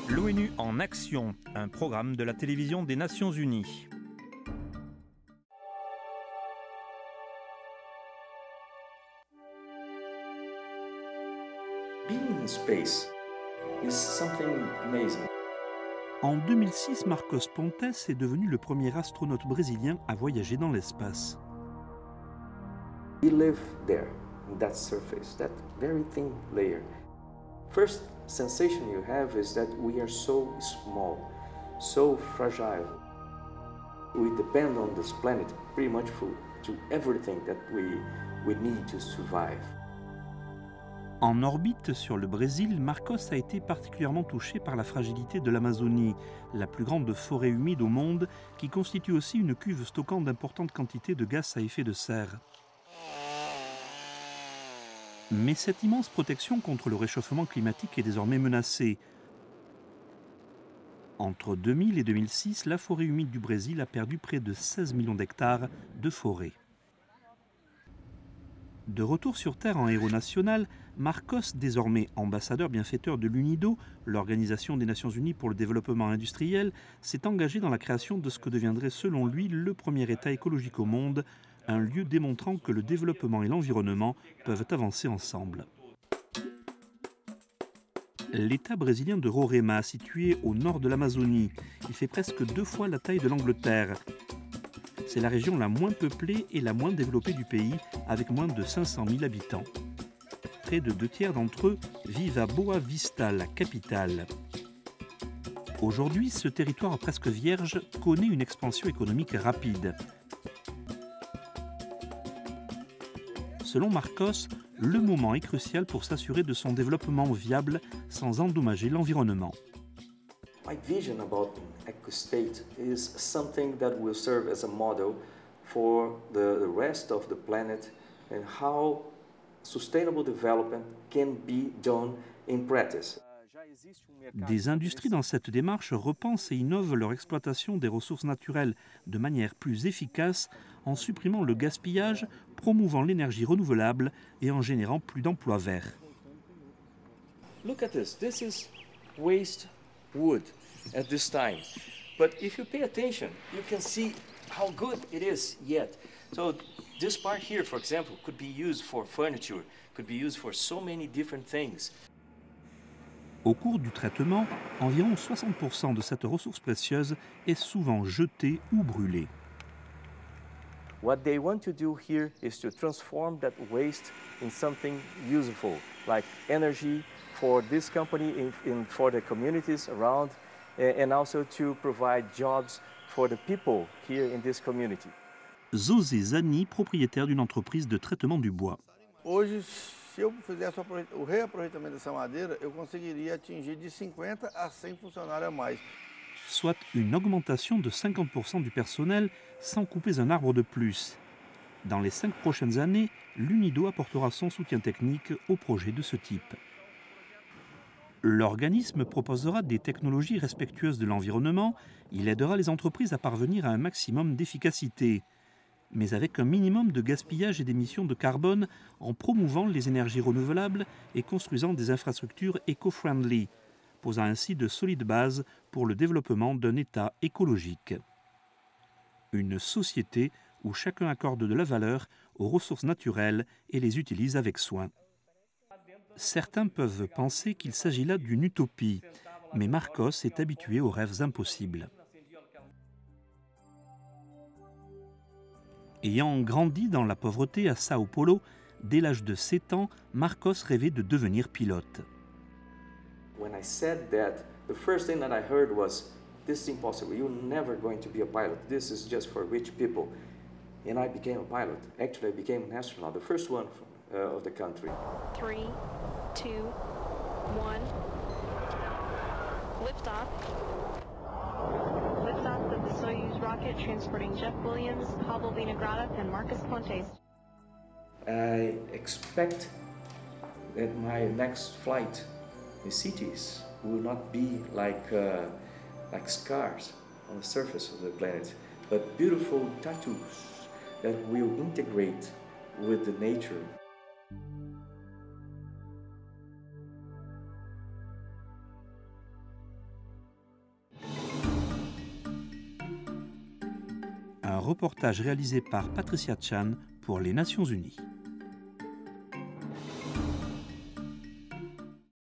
L'ONU en action, un programme de la télévision des Nations Unies. Being in space is something amazing. En 2006, Marcos Pontes est devenu le premier astronaute brésilien à voyager dans l'espace. We live there, in that surface, that very thin layer. First sensation you have is that we are so small, so fragile. We depend on this planet pretty much to everything that we need to survive. En orbite sur le Brésil, Marcos a été particulièrement touché par la fragilité de l'Amazonie, la plus grande forêt humide au monde, qui constitue aussi une cuve stockant d'importantes quantités de gaz à effet de serre. Mais cette immense protection contre le réchauffement climatique est désormais menacée. Entre 2000 et 2006, la forêt humide du Brésil a perdu près de 16 millions d'hectares de forêt. De retour sur Terre en héros national, Marcos, désormais ambassadeur bienfaiteur de l'UNIDO, l'Organisation des Nations Unies pour le développement industriel, s'est engagé dans la création de ce que deviendrait selon lui le premier État écologique au monde, un lieu démontrant que le développement et l'environnement peuvent avancer ensemble. L'État brésilien de Roraima, situé au nord de l'Amazonie, il fait presque 2 fois la taille de l'Angleterre. C'est la région la moins peuplée et la moins développée du pays, avec moins de 500 000 habitants. Près de 2 tiers d'entre eux vivent à Boa Vista, la capitale. Aujourd'hui, ce territoire presque vierge connaît une expansion économique rapide. Selon Marcos, le moment est crucial pour s'assurer de son développement viable sans endommager l'environnement. My vision about EcoState is something that will serve as a model for the rest of the planet and how sustainable development can be done in practice. Des industries dans cette démarche repensent et innovent leur exploitation des ressources naturelles de manière plus efficace en supprimant le gaspillage, promouvant l'énergie renouvelable et en générant plus d'emplois verts. Look at this. This is waste wood at this time. But if you pay attention, you can see how good it is yet. So this part here, for example, could be used for furniture, could be used for so many different things. Au cours du traitement, environ 60% de cette ressource précieuse est souvent jetée ou brûlée. What they want to do here is to transform that waste in something useful, like energy for this company and for the communities around, and also to provide jobs for the people here in this community. José Zani, propriétaire d'une entreprise de traitement du bois. Hoje, se eu fizesse o reaproveitamento dessa madeira, eu conseguiria atingir de 50 a 100 funcionários a mais. Soit une augmentation de 50% du personnel sans couper un arbre de plus. Dans les 5 prochaines années, l'UNIDO apportera son soutien technique aux projets de ce type. L'organisme proposera des technologies respectueuses de l'environnement, il aidera les entreprises à parvenir à un maximum d'efficacité, mais avec un minimum de gaspillage et d'émissions de carbone en promouvant les énergies renouvelables et construisant des infrastructures éco-friendly, posant ainsi de solides bases pour le développement d'un État écologique. Une société où chacun accorde de la valeur aux ressources naturelles et les utilise avec soin. Certains peuvent penser qu'il s'agit là d'une utopie, mais Marcos est habitué aux rêves impossibles. Ayant grandi dans la pauvreté à Sao Paulo, dès l'âge de 7 ans, Marcos rêvait de devenir pilote. When I said that, the first thing that I heard was, this is impossible, you're never going to be a pilot, this is just for rich people. And I became a pilot. Actually, I became an astronaut, the first one of the country. 3, 2, 1. Liftoff. Liftoff of the Soyuz rocket transporting Jeff Williams, Pablo Vinagrada, and Marcos Pontes. I expect that my next flight in cities will not be like scars on the surface of the planet, but beautiful tattoos that will integrate with the nature. Un reportage réalisé par Patricia Chan pour les Nations Unies.